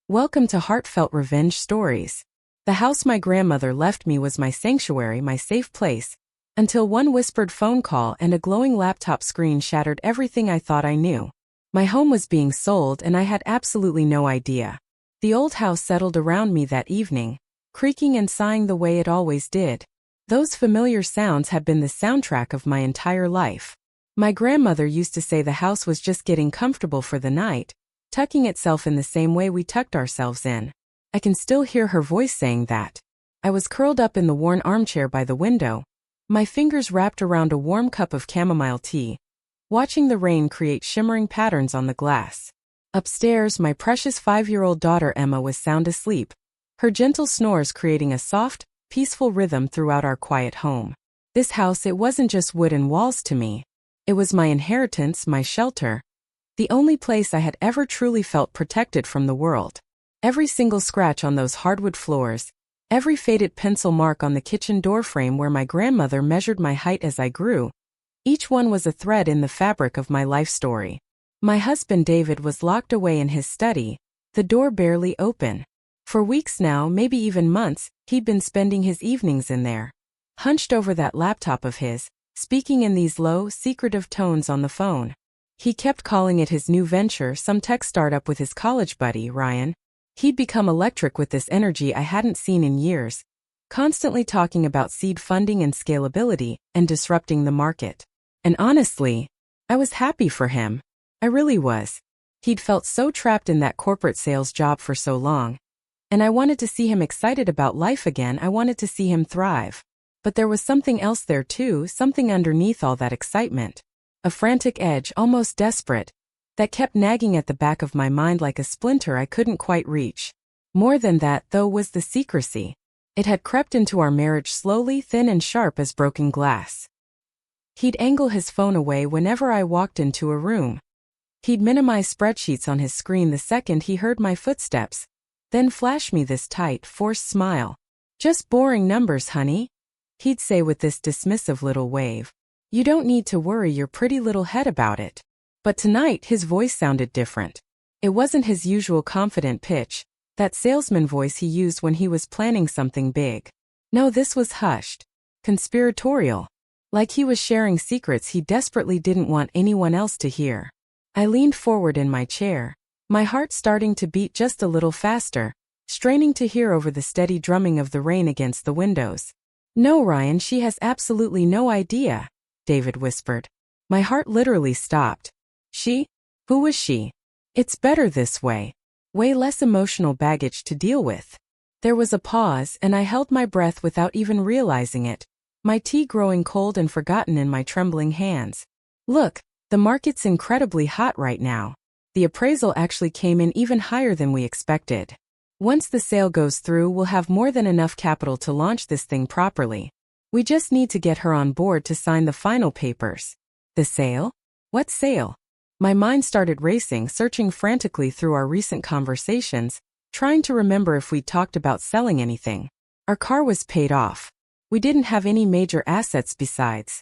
Welcome to Heartfelt Revenge Stories. The house my grandmother left me was my sanctuary, my safe place, until one whispered phone call and a glowing laptop screen shattered everything I thought I knew. My home was being sold and I had absolutely no idea. The old house settled around me that evening, creaking and sighing the way it always did. Those familiar sounds had been the soundtrack of my entire life. My grandmother used to say the house was just getting comfortable for the night, tucking itself in the same way we tucked ourselves in. I can still hear her voice saying that. I was curled up in the worn armchair by the window, my fingers wrapped around a warm cup of chamomile tea, watching the rain create shimmering patterns on the glass. Upstairs, my precious 5-year-old daughter Emma was sound asleep, her gentle snores creating a soft, peaceful rhythm throughout our quiet home. This house, it wasn't just wood and walls to me. It was my inheritance, my shelter, the only place I had ever truly felt protected from the world. Every single scratch on those hardwood floors, every faded pencil mark on the kitchen doorframe where my grandmother measured my height as I grew, each one was a thread in the fabric of my life story. My husband David was locked away in his study, the door barely open. For weeks now, maybe even months, he'd been spending his evenings in there, hunched over that laptop of his, speaking in these low, secretive tones on the phone. He kept calling it his new venture, some tech startup with his college buddy, Ryan. He'd become electric with this energy I hadn't seen in years, constantly talking about seed funding and scalability and disrupting the market. And honestly, I was happy for him. I really was. He'd felt so trapped in that corporate sales job for so long. And I wanted to see him excited about life again. I wanted to see him thrive. But there was something else there too, something underneath all that excitement. A frantic edge, almost desperate, that kept nagging at the back of my mind like a splinter I couldn't quite reach. More than that, though, was the secrecy. It had crept into our marriage slowly, thin and sharp as broken glass. He'd angle his phone away whenever I walked into a room. He'd minimize spreadsheets on his screen the second he heard my footsteps, then flash me this tight, forced smile. "Just boring numbers, honey," he'd say with this dismissive little wave. "You don't need to worry your pretty little head about it." But tonight his voice sounded different. It wasn't his usual confident pitch, that salesman voice he used when he was planning something big. No, this was hushed, conspiratorial, like he was sharing secrets he desperately didn't want anyone else to hear. I leaned forward in my chair, my heart starting to beat just a little faster, straining to hear over the steady drumming of the rain against the windows. "No, Ryan, she has absolutely no idea," David whispered. My heart literally stopped. She? Who was she? "It's better this way. Way less emotional baggage to deal with." There was a pause, and I held my breath without even realizing it, my tea growing cold and forgotten in my trembling hands. "Look, the market's incredibly hot right now. The appraisal actually came in even higher than we expected. Once the sale goes through, we'll have more than enough capital to launch this thing properly. We just need to get her on board to sign the final papers." "The sale? What sale?" My mind started racing, searching frantically through our recent conversations, trying to remember if we'd talked about selling anything. Our car was paid off. We didn't have any major assets besides.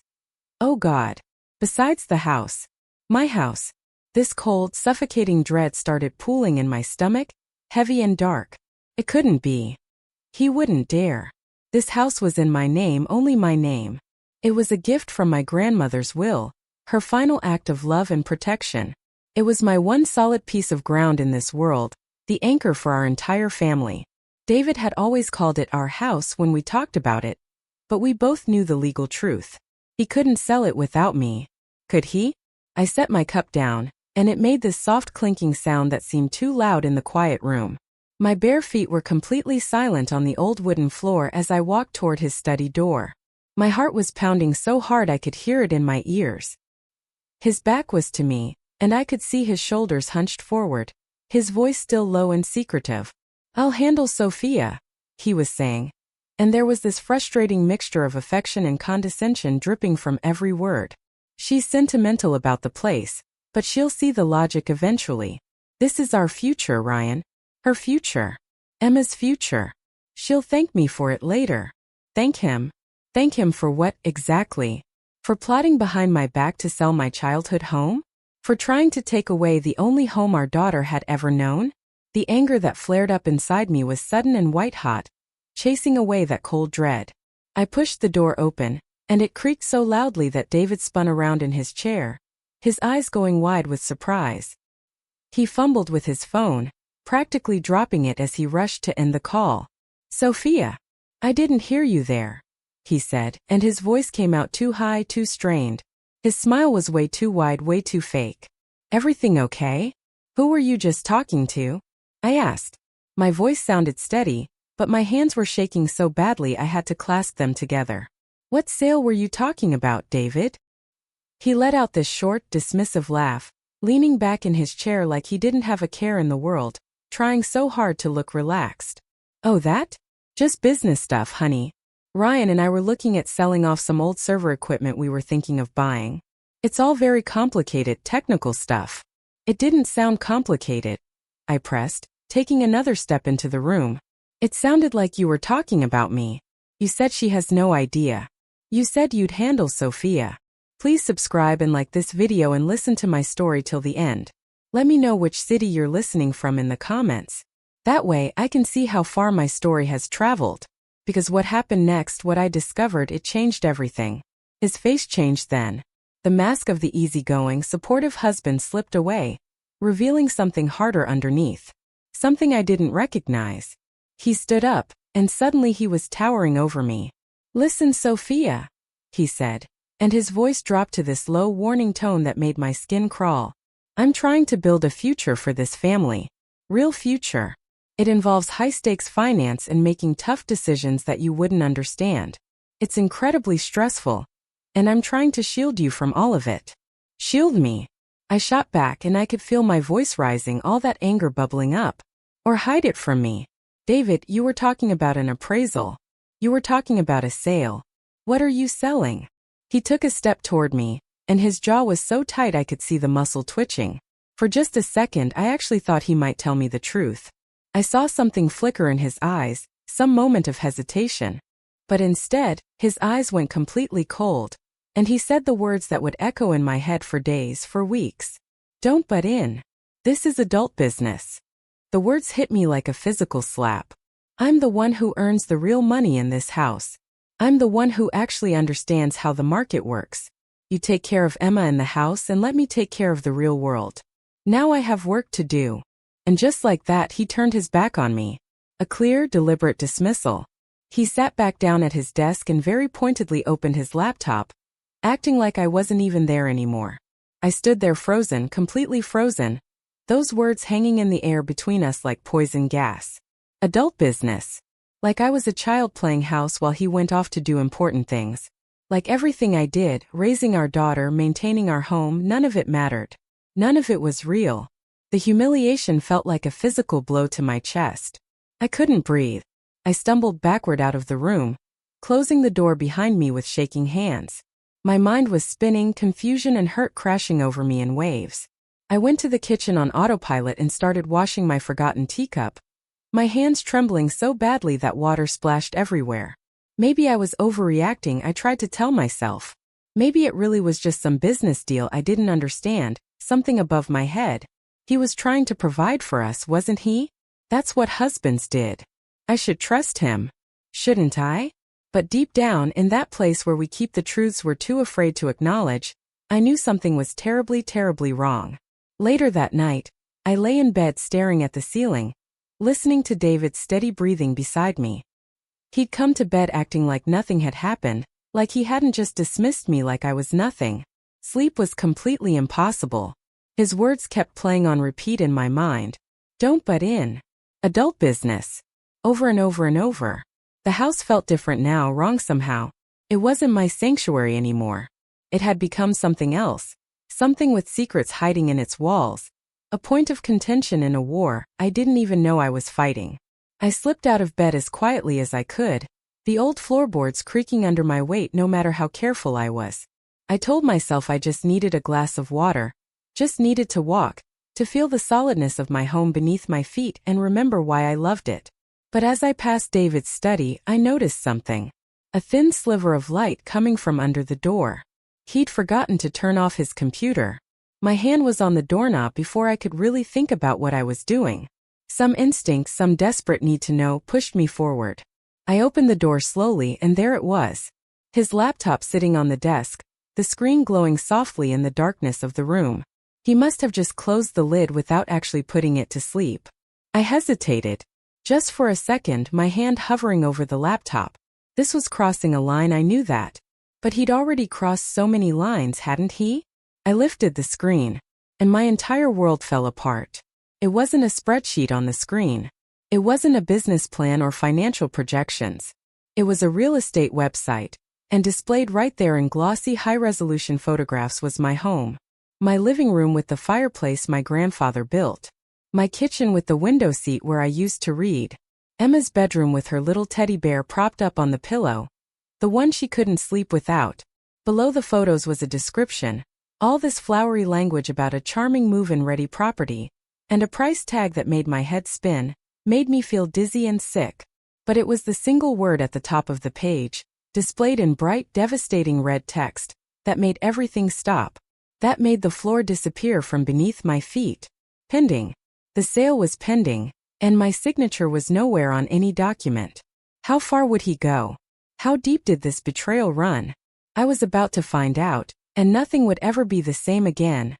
Oh God. Besides the house. My house. This cold, suffocating dread started pooling in my stomach, heavy and dark. It couldn't be. He wouldn't dare. This house was in my name, only my name. It was a gift from my grandmother's will, her final act of love and protection. It was my one solid piece of ground in this world, the anchor for our entire family. David had always called it our house when we talked about it, but we both knew the legal truth. He couldn't sell it without me. Could he? I set my cup down, and it made this soft clinking sound that seemed too loud in the quiet room. My bare feet were completely silent on the old wooden floor as I walked toward his study door. My heart was pounding so hard I could hear it in my ears. His back was to me, and I could see his shoulders hunched forward, his voice still low and secretive. "I'll handle Sophia," he was saying. And there was this frustrating mixture of affection and condescension dripping from every word. "She's sentimental about the place, but she'll see the logic eventually. This is our future, Ryan. Her future. Emma's future. She'll thank me for it later." Thank him? Thank him for what, exactly? For plotting behind my back to sell my childhood home? For trying to take away the only home our daughter had ever known? The anger that flared up inside me was sudden and white-hot, chasing away that cold dread. I pushed the door open, and it creaked so loudly that David spun around in his chair, his eyes going wide with surprise. He fumbled with his phone, practically dropping it as he rushed to end the call. "Sophia, I didn't hear you there," he said, and his voice came out too high, too strained. His smile was way too wide, way too fake. "Everything okay? Who were you just talking to?" I asked. My voice sounded steady, but my hands were shaking so badly I had to clasp them together. "What sale were you talking about, David?" He let out this short, dismissive laugh, leaning back in his chair like he didn't have a care in the world, trying so hard to look relaxed. "Oh, that? Just business stuff, honey. Ryan and I were looking at selling off some old server equipment we were thinking of buying. It's all very complicated, technical stuff." "It didn't sound complicated," I pressed, taking another step into the room. "It sounded like you were talking about me. You said she has no idea. You said you'd handle Sophia." Please subscribe and like this video and listen to my story till the end. Let me know which city you're listening from in the comments. That way I can see how far my story has traveled. Because what happened next, what I discovered, it changed everything. His face changed then. The mask of the easygoing, supportive husband slipped away, revealing something harder underneath. Something I didn't recognize. He stood up, and suddenly he was towering over me. "Listen, Sophia," he said, and his voice dropped to this low, warning tone that made my skin crawl. "I'm trying to build a future for this family. Real future. It involves high-stakes finance and making tough decisions that you wouldn't understand. It's incredibly stressful, and I'm trying to shield you from all of it." "Shield me?" I shot back, and I could feel my voice rising, all that anger bubbling up. "Or hide it from me? David, you were talking about an appraisal. You were talking about a sale. What are you selling?" He took a step toward me, and his jaw was so tight I could see the muscle twitching. For just a second I actually thought he might tell me the truth. I saw something flicker in his eyes, some moment of hesitation. But instead, his eyes went completely cold, and he said the words that would echo in my head for days, for weeks. "Don't butt in. This is adult business." The words hit me like a physical slap. I'm the one who earns the real money in this house. I'm the one who actually understands how the market works. You take care of Emma in the house and let me take care of the real world. Now I have work to do. And just like that, he turned his back on me. A clear, deliberate dismissal. He sat back down at his desk and very pointedly opened his laptop, acting like I wasn't even there anymore. I stood there frozen, completely frozen, those words hanging in the air between us like poison gas. Adult business. Like I was a child playing house while he went off to do important things. Like everything I did, raising our daughter, maintaining our home, none of it mattered. None of it was real. The humiliation felt like a physical blow to my chest. I couldn't breathe. I stumbled backward out of the room, closing the door behind me with shaking hands. My mind was spinning, confusion and hurt crashing over me in waves. I went to the kitchen on autopilot and started washing my forgotten teacup, my hands trembling so badly that water splashed everywhere. Maybe I was overreacting, I tried to tell myself. Maybe it really was just some business deal I didn't understand, something above my head. He was trying to provide for us, wasn't he? That's what husbands did. I should trust him. Shouldn't I? But deep down, in that place where we keep the truths we're too afraid to acknowledge, I knew something was terribly, terribly wrong. Later that night, I lay in bed staring at the ceiling, listening to David's steady breathing beside me. He'd come to bed acting like nothing had happened, like he hadn't just dismissed me like I was nothing. Sleep was completely impossible. His words kept playing on repeat in my mind. "Don't butt in. Adult business." Over and over and over. The house felt different now, wrong somehow. It wasn't my sanctuary anymore. It had become something else. Something with secrets hiding in its walls. A point of contention in a war I didn't even know I was fighting. I slipped out of bed as quietly as I could, the old floorboards creaking under my weight no matter how careful I was. I told myself I just needed a glass of water, just needed to walk, to feel the solidness of my home beneath my feet and remember why I loved it. But as I passed David's study, I noticed something. A thin sliver of light coming from under the door. He'd forgotten to turn off his computer. My hand was on the doorknob before I could really think about what I was doing. Some instinct, some desperate need to know, pushed me forward. I opened the door slowly, and there it was. His laptop sitting on the desk, the screen glowing softly in the darkness of the room. He must have just closed the lid without actually putting it to sleep. I hesitated. Just for a second, my hand hovering over the laptop. This was crossing a line, I knew that. But he'd already crossed so many lines, hadn't he? I lifted the screen, and my entire world fell apart. It wasn't a spreadsheet on the screen. It wasn't a business plan or financial projections. It was a real estate website, and displayed right there in glossy high-resolution photographs was my home. My living room with the fireplace my grandfather built. My kitchen with the window seat where I used to read. Emma's bedroom with her little teddy bear propped up on the pillow. The one she couldn't sleep without. Below the photos was a description. All this flowery language about a charming move-in-ready property. And a price tag that made my head spin, made me feel dizzy and sick. But it was the single word at the top of the page, displayed in bright, devastating red text, that made everything stop. That made the floor disappear from beneath my feet. Pending. The sale was pending, and my signature was nowhere on any document. How far would he go? How deep did this betrayal run? I was about to find out, and nothing would ever be the same again.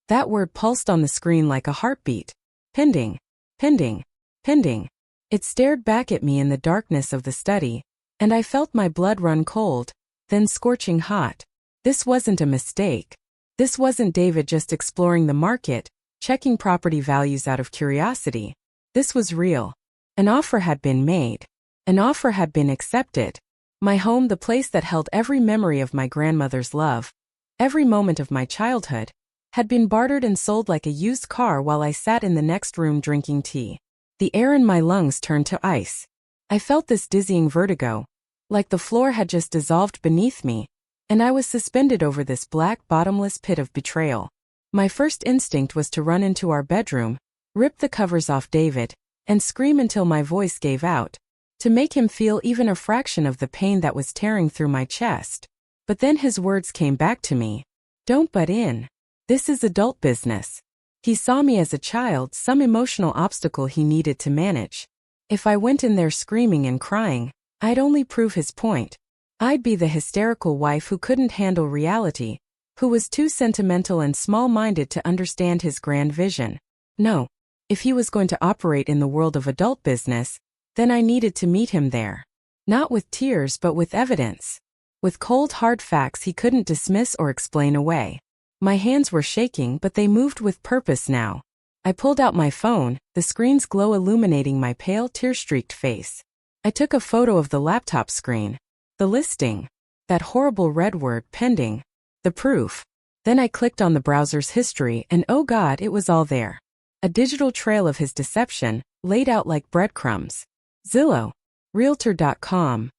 That word pulsed on the screen like a heartbeat. Pending. Pending. Pending. It stared back at me in the darkness of the study, and I felt my blood run cold, then scorching hot. This wasn't a mistake. This wasn't David just exploring the market, checking property values out of curiosity. This was real. An offer had been made. An offer had been accepted. My home, the place that held every memory of my grandmother's love, every moment of my childhood, had been bartered and sold like a used car while I sat in the next room drinking tea. The air in my lungs turned to ice. I felt this dizzying vertigo, like the floor had just dissolved beneath me, and I was suspended over this black, bottomless pit of betrayal. My first instinct was to run into our bedroom, rip the covers off David, and scream until my voice gave out, to make him feel even a fraction of the pain that was tearing through my chest. But then his words came back to me. Don't butt in. This is adult business. He saw me as a child, some emotional obstacle he needed to manage. If I went in there screaming and crying, I'd only prove his point. I'd be the hysterical wife who couldn't handle reality, who was too sentimental and small-minded to understand his grand vision. No. If he was going to operate in the world of adult business, then I needed to meet him there. Not with tears but with evidence. With cold hard facts he couldn't dismiss or explain away. My hands were shaking, but they moved with purpose now. I pulled out my phone, the screen's glow illuminating my pale, tear-streaked face. I took a photo of the laptop screen. The listing. That horrible red word, pending. The proof. Then I clicked on the browser's history, and oh God, it was all there. A digital trail of his deception, laid out like breadcrumbs. Zillow. Realtor.com.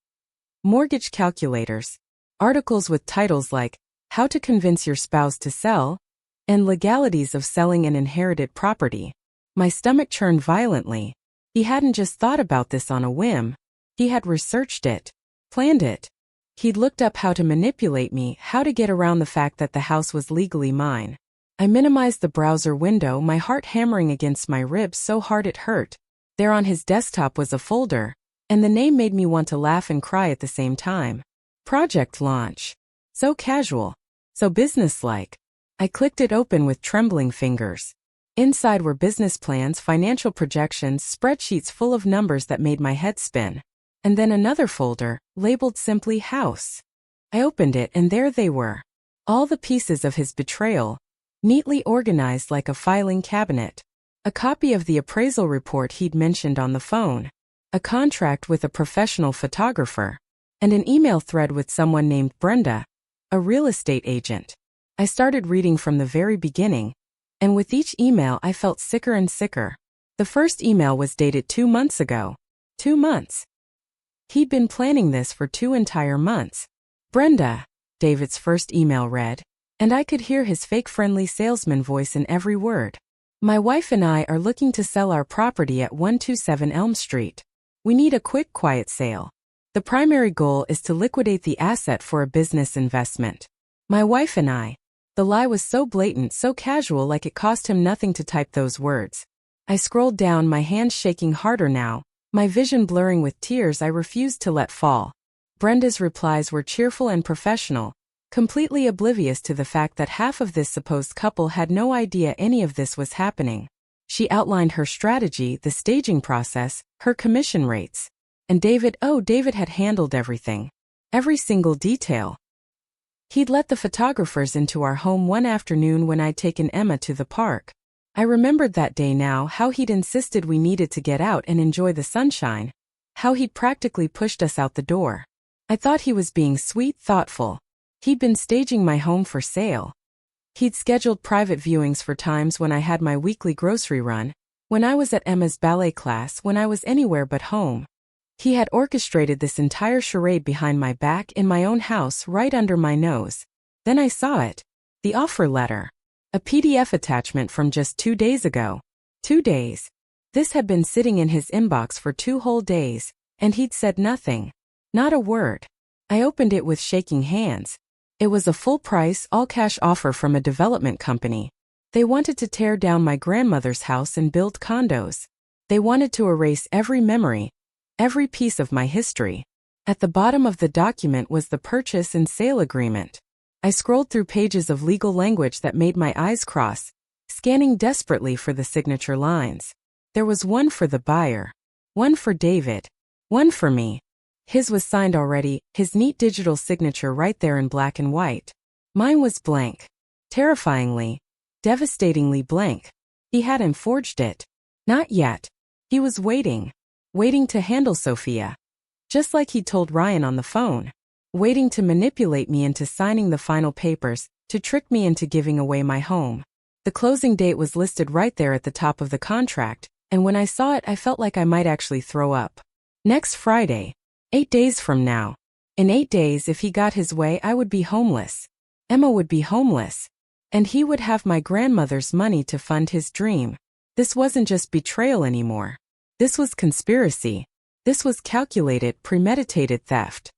Mortgage calculators. Articles with titles like, How to Convince Your Spouse to Sell, and Legalities of Selling an Inherited Property. My stomach churned violently. He hadn't just thought about this on a whim. He had researched it. Planned it. He'd looked up how to manipulate me, how to get around the fact that the house was legally mine. I minimized the browser window, my heart hammering against my ribs so hard it hurt. There on his desktop was a folder, and the name made me want to laugh and cry at the same time. Project Launch. So casual. So businesslike. I clicked it open with trembling fingers. Inside were business plans, financial projections, spreadsheets full of numbers that made my head spin. And then another folder, labeled simply House. I opened it and there they were. All the pieces of his betrayal, neatly organized like a filing cabinet. A copy of the appraisal report he'd mentioned on the phone. A contract with a professional photographer. And an email thread with someone named Brenda, a real estate agent. I started reading from the very beginning, and with each email I felt sicker and sicker. The first email was dated 2 months ago. 2 months. He'd been planning this for 2 entire months. Brenda, David's first email read, and I could hear his fake friendly salesman voice in every word. My wife and I are looking to sell our property at 127 Elm Street. We need a quick, quiet sale. The primary goal is to liquidate the asset for a business investment. My wife and I. The lie was so blatant, so casual, like it cost him nothing to type those words. I scrolled down, my hands shaking harder now, my vision blurring with tears I refused to let fall. Brenda's replies were cheerful and professional, completely oblivious to the fact that half of this supposed couple had no idea any of this was happening. She outlined her strategy, the staging process, her commission rates. And David had handled everything. Every single detail. He'd let the photographers into our home one afternoon when I'd taken Emma to the park. I remembered that day now, how he'd insisted we needed to get out and enjoy the sunshine. How he'd practically pushed us out the door. I thought he was being sweet, thoughtful. He'd been staging my home for sale. He'd scheduled private viewings for times when I had my weekly grocery run, when I was at Emma's ballet class, when I was anywhere but home. He had orchestrated this entire charade behind my back in my own house right under my nose. Then I saw it. The offer letter. A PDF attachment from just 2 days ago. 2 days. This had been sitting in his inbox for 2 whole days, and he'd said nothing. Not a word. I opened it with shaking hands. It was a full-price, all-cash offer from a development company. They wanted to tear down my grandmother's house and build condos. They wanted to erase every memory, every piece of my history. At the bottom of the document was the purchase and sale agreement. I scrolled through pages of legal language that made my eyes cross, scanning desperately for the signature lines. There was one for the buyer, one for David, one for me. His was signed already, his neat digital signature right there in black and white. Mine was blank. Terrifyingly, devastatingly blank. He hadn't forged it. Not yet. He was waiting. Waiting to handle Sophia. Just like he told Ryan on the phone. Waiting to manipulate me into signing the final papers, to trick me into giving away my home. The closing date was listed right there at the top of the contract, and when I saw it I felt like I might actually throw up. Next Friday. 8 days from now. In 8 days, if he got his way, I would be homeless. Emma would be homeless. And he would have my grandmother's money to fund his dream. This wasn't just betrayal anymore. This was conspiracy. This was calculated, premeditated theft.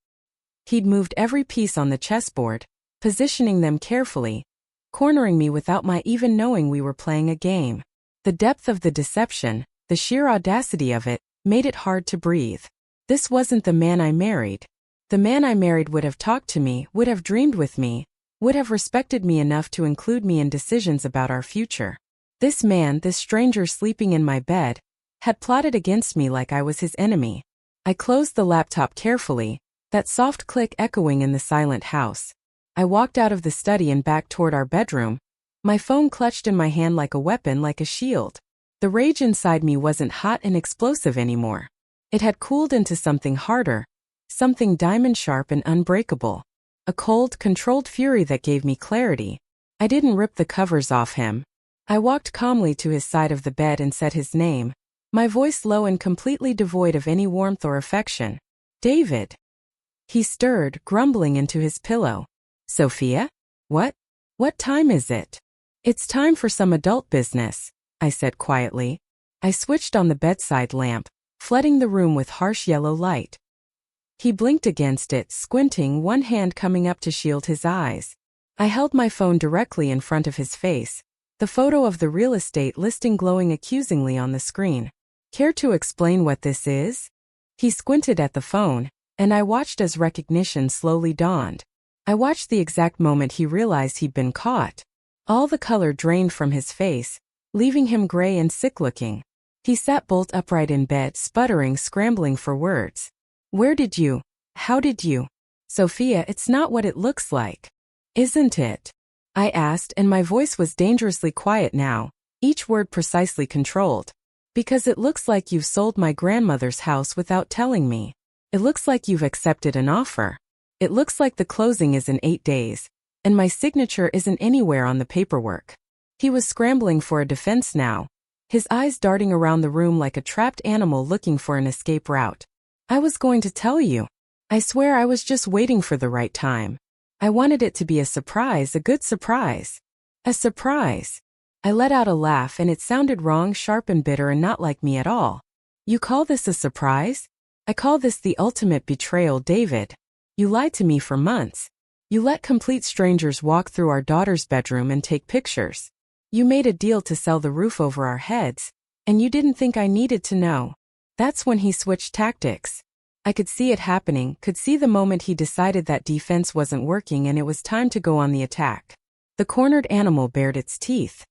He'd moved every piece on the chessboard, positioning them carefully, cornering me without my even knowing we were playing a game. The depth of the deception, the sheer audacity of it, made it hard to breathe. This wasn't the man I married. The man I married would have talked to me, would have dreamed with me, would have respected me enough to include me in decisions about our future. This man, this stranger sleeping in my bed, had plotted against me like I was his enemy. I closed the laptop carefully, that soft click echoing in the silent house. I walked out of the study and back toward our bedroom, my phone clutched in my hand like a weapon, like a shield. The rage inside me wasn't hot and explosive anymore. It had cooled into something harder, something diamond-sharp and unbreakable. A cold, controlled fury that gave me clarity. I didn't rip the covers off him. I walked calmly to his side of the bed and said his name, my voice low and completely devoid of any warmth or affection. David. He stirred, grumbling into his pillow. Sophia? What? What time is it? It's time for some adult business, I said quietly. I switched on the bedside lamp, flooding the room with harsh yellow light. He blinked against it, squinting, one hand coming up to shield his eyes. I held my phone directly in front of his face, the photo of the real estate listing glowing accusingly on the screen. Care to explain what this is? He squinted at the phone, and I watched as recognition slowly dawned. I watched the exact moment he realized he'd been caught. All the color drained from his face, leaving him gray and sick-looking. He sat bolt upright in bed, sputtering, scrambling for words. Where did you? How did you? Sophia, it's not what it looks like. Isn't it? I asked, and my voice was dangerously quiet now, each word precisely controlled. Because it looks like you've sold my grandmother's house without telling me. It looks like you've accepted an offer. It looks like the closing is in 8 days, and my signature isn't anywhere on the paperwork. He was scrambling for a defense now, his eyes darting around the room like a trapped animal looking for an escape route. I was going to tell you. I swear I was just waiting for the right time. I wanted it to be a surprise, a good surprise. A surprise. I let out a laugh and it sounded wrong, sharp and bitter and not like me at all. You call this a surprise? I call this the ultimate betrayal, David. You lied to me for months. You let complete strangers walk through our daughter's bedroom and take pictures. You made a deal to sell the roof over our heads, And you didn't think I needed to know. That's when he switched tactics. I could see it happening, could see the moment he decided that defense wasn't working and it was time to go on the attack. The cornered animal bared its teeth.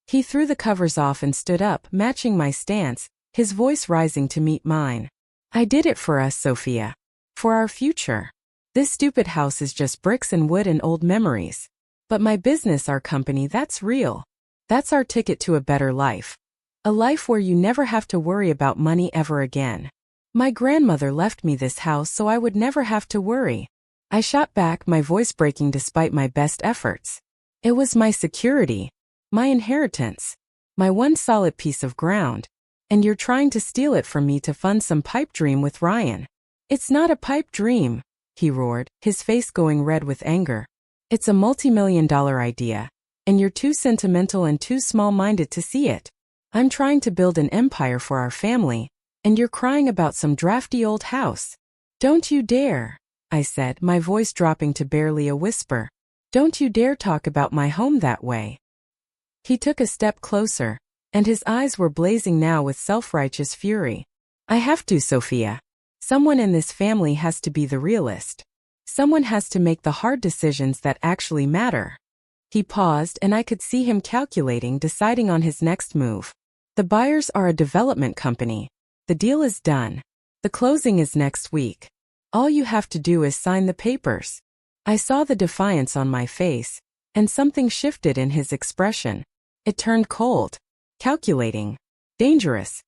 He threw the covers off and stood up, matching my stance, his voice rising to meet mine. I did it for us, Sophia. For our future. This stupid house is just bricks and wood and old memories. But my business, our company, that's real. That's our ticket to a better life. A life where you never have to worry about money ever again. My grandmother left me this house so I would never have to worry. I shot back, my voice breaking despite my best efforts. It was my security. My inheritance. My one solid piece of ground. And you're trying to steal it from me to fund some pipe dream with Ryan. It's not a pipe dream, he roared, his face going red with anger. It's a multi-million-dollar idea. And you're too sentimental and too small-minded to see it. I'm trying to build an empire for our family. And you're crying about some drafty old house. Don't you dare, I said, my voice dropping to barely a whisper. Don't you dare talk about my home that way. He took a step closer, and his eyes were blazing now with self-righteous fury. I have to, Sophia. Someone in this family has to be the realist. Someone has to make the hard decisions that actually matter. He paused and I could see him calculating, deciding on his next move. The buyers are a development company. The deal is done. The closing is next week. All you have to do is sign the papers. I saw the defiance on my face, and something shifted in his expression. It turned cold, calculating, dangerous.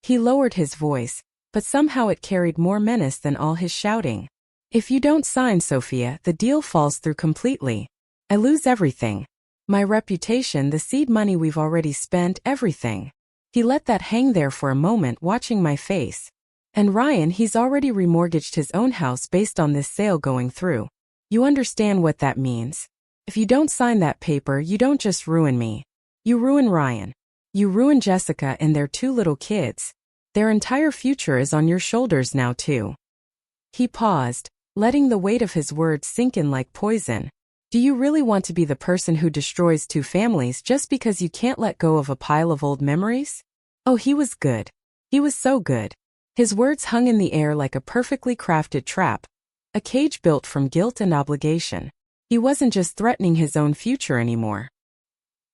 He lowered his voice, but somehow it carried more menace than all his shouting. If you don't sign, Sophia, the deal falls through completely. I lose everything. My reputation, the seed money we've already spent, everything. He let that hang there for a moment, watching my face. And Ryan, he's already remortgaged his own house based on this sale going through. You understand what that means? If you don't sign that paper, you don't just ruin me. You ruin Ryan. You ruin Jessica and their 2 little kids. Their entire future is on your shoulders now too. He paused, letting the weight of his words sink in like poison. Do you really want to be the person who destroys 2 families just because you can't let go of a pile of old memories? Oh, he was good. He was so good. His words hung in the air like a perfectly crafted trap, a cage built from guilt and obligation. He wasn't just threatening his own future anymore.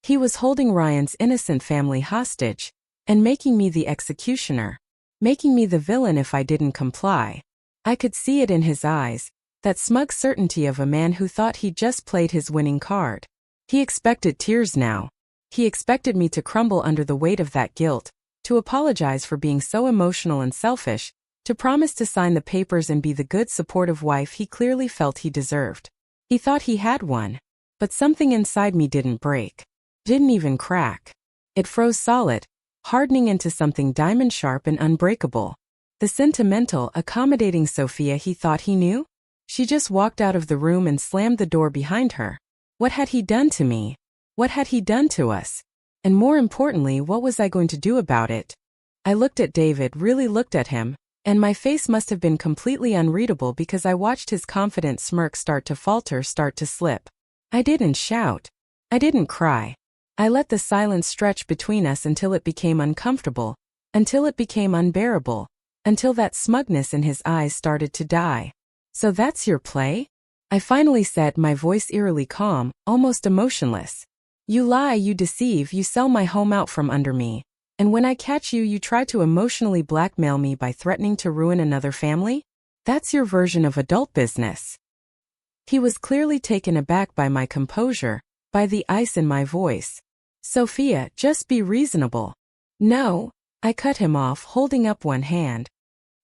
He was holding Ryan's innocent family hostage, and making me the executioner, making me the villain if I didn't comply. I could see it in his eyes, that smug certainty of a man who thought he'd just played his winning card. He expected tears now. He expected me to crumble under the weight of that guilt, to apologize for being so emotional and selfish, to promise to sign the papers and be the good, supportive wife he clearly felt he deserved. He thought he had one. But something inside me didn't break. Didn't even crack. It froze solid, hardening into something diamond-sharp and unbreakable. The sentimental, accommodating Sophia he thought he knew? She just walked out of the room and slammed the door behind her. What had he done to me? What had he done to us? And more importantly, what was I going to do about it? I looked at David, really looked at him, and my face must have been completely unreadable because I watched his confident smirk start to falter, start to slip. I didn't shout. I didn't cry. I let the silence stretch between us until it became uncomfortable, until it became unbearable, until that smugness in his eyes started to die. So that's your play? I finally said, my voice eerily calm, almost emotionless. You lie, you deceive, you sell my home out from under me. And when I catch you, you try to emotionally blackmail me by threatening to ruin another family? That's your version of adult business. He was clearly taken aback by my composure, by the ice in my voice. Sophia, just be reasonable. No, I cut him off, holding up one hand.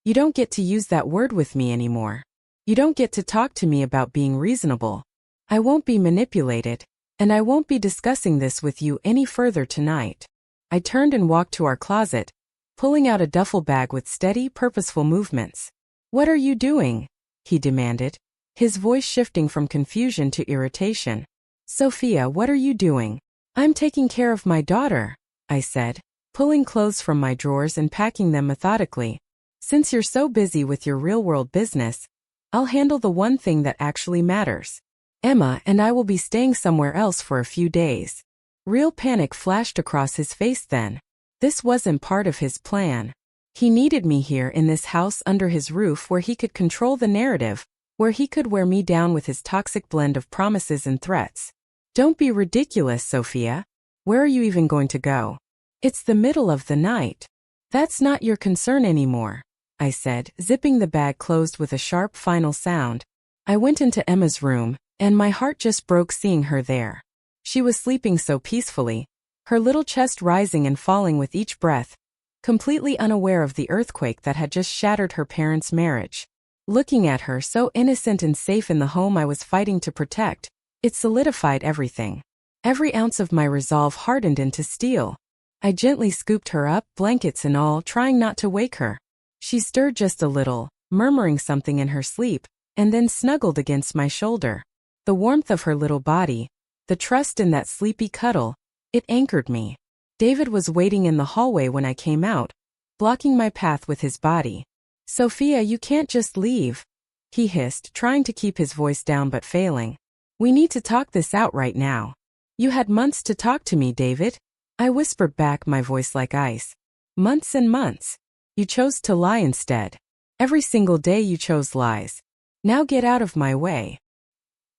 You don't get to use that word with me anymore. You don't get to talk to me about being reasonable. I won't be manipulated, and I won't be discussing this with you any further tonight. I turned and walked to our closet, pulling out a duffel bag with steady, purposeful movements. What are you doing? He demanded, his voice shifting from confusion to irritation. Sophia, what are you doing? I'm taking care of my daughter, I said, pulling clothes from my drawers and packing them methodically. Since you're so busy with your real-world business, I'll handle the one thing that actually matters. Emma and I will be staying somewhere else for a few days. Real panic flashed across his face then. This wasn't part of his plan. He needed me here in this house under his roof where he could control the narrative, where he could wear me down with his toxic blend of promises and threats. Don't be ridiculous, Sophia. Where are you even going to go? It's the middle of the night. That's not your concern anymore, I said, zipping the bag closed with a sharp final sound. I went into Emma's room, and my heart just broke seeing her there. She was sleeping so peacefully, her little chest rising and falling with each breath, completely unaware of the earthquake that had just shattered her parents' marriage. Looking at her so innocent and safe in the home I was fighting to protect, it solidified everything. Every ounce of my resolve hardened into steel. I gently scooped her up, blankets and all, trying not to wake her. She stirred just a little, murmuring something in her sleep, and then snuggled against my shoulder. The warmth of her little body, the trust in that sleepy cuddle, it anchored me. David was waiting in the hallway when I came out, blocking my path with his body. Sophia, you can't just leave, he hissed, trying to keep his voice down but failing. We need to talk this out right now. You had months to talk to me, David. I whispered back, my voice like ice. Months and months. You chose to lie instead. Every single day you chose lies. Now get out of my way.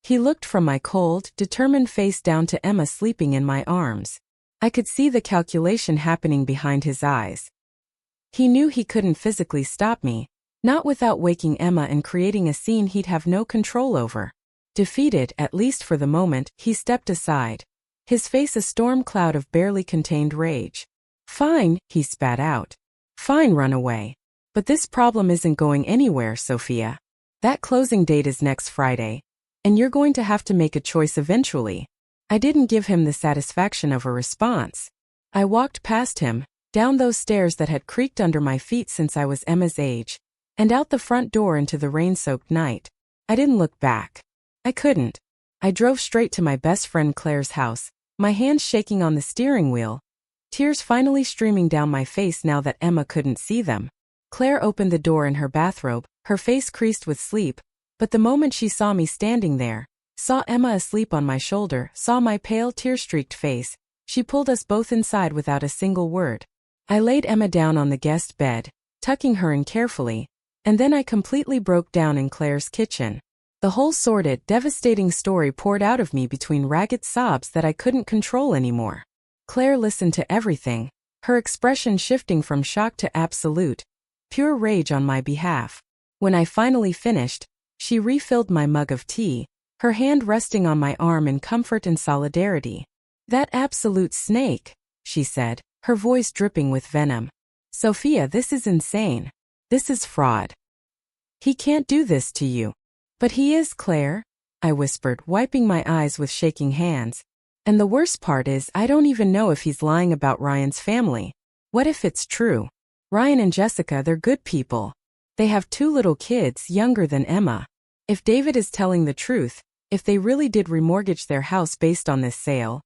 He looked from my cold, determined face down to Emma sleeping in my arms. I could see the calculation happening behind his eyes. He knew he couldn't physically stop me, not without waking Emma and creating a scene he'd have no control over. Defeated, at least for the moment, he stepped aside, his face a storm cloud of barely contained rage. Fine, he spat out. Fine, run away. But this problem isn't going anywhere, Sophia. That closing date is next Friday, and you're going to have to make a choice eventually. I didn't give him the satisfaction of a response. I walked past him, down those stairs that had creaked under my feet since I was Emma's age, and out the front door into the rain-soaked night. I didn't look back. I couldn't. I drove straight to my best friend Claire's house, my hands shaking on the steering wheel, tears finally streaming down my face now that Emma couldn't see them. Claire opened the door in her bathrobe, her face creased with sleep, but the moment she saw me standing there, saw Emma asleep on my shoulder, saw my pale, tear-streaked face, she pulled us both inside without a single word. I laid Emma down on the guest bed, tucking her in carefully, and then I completely broke down in Claire's kitchen. The whole sordid, devastating story poured out of me between ragged sobs that I couldn't control anymore. Claire listened to everything, her expression shifting from shock to absolute, pure rage on my behalf. When I finally finished, she refilled my mug of tea, her hand resting on my arm in comfort and solidarity. That absolute snake, she said, her voice dripping with venom. Sophia, this is insane. This is fraud. He can't do this to you. But he is, Claire, I whispered, wiping my eyes with shaking hands. And the worst part is I don't even know if he's lying about Ryan's family. What if it's true? Ryan and Jessica, they're good people. They have 2 little kids, younger than Emma. If David is telling the truth, if they really did remortgage their house based on this sale,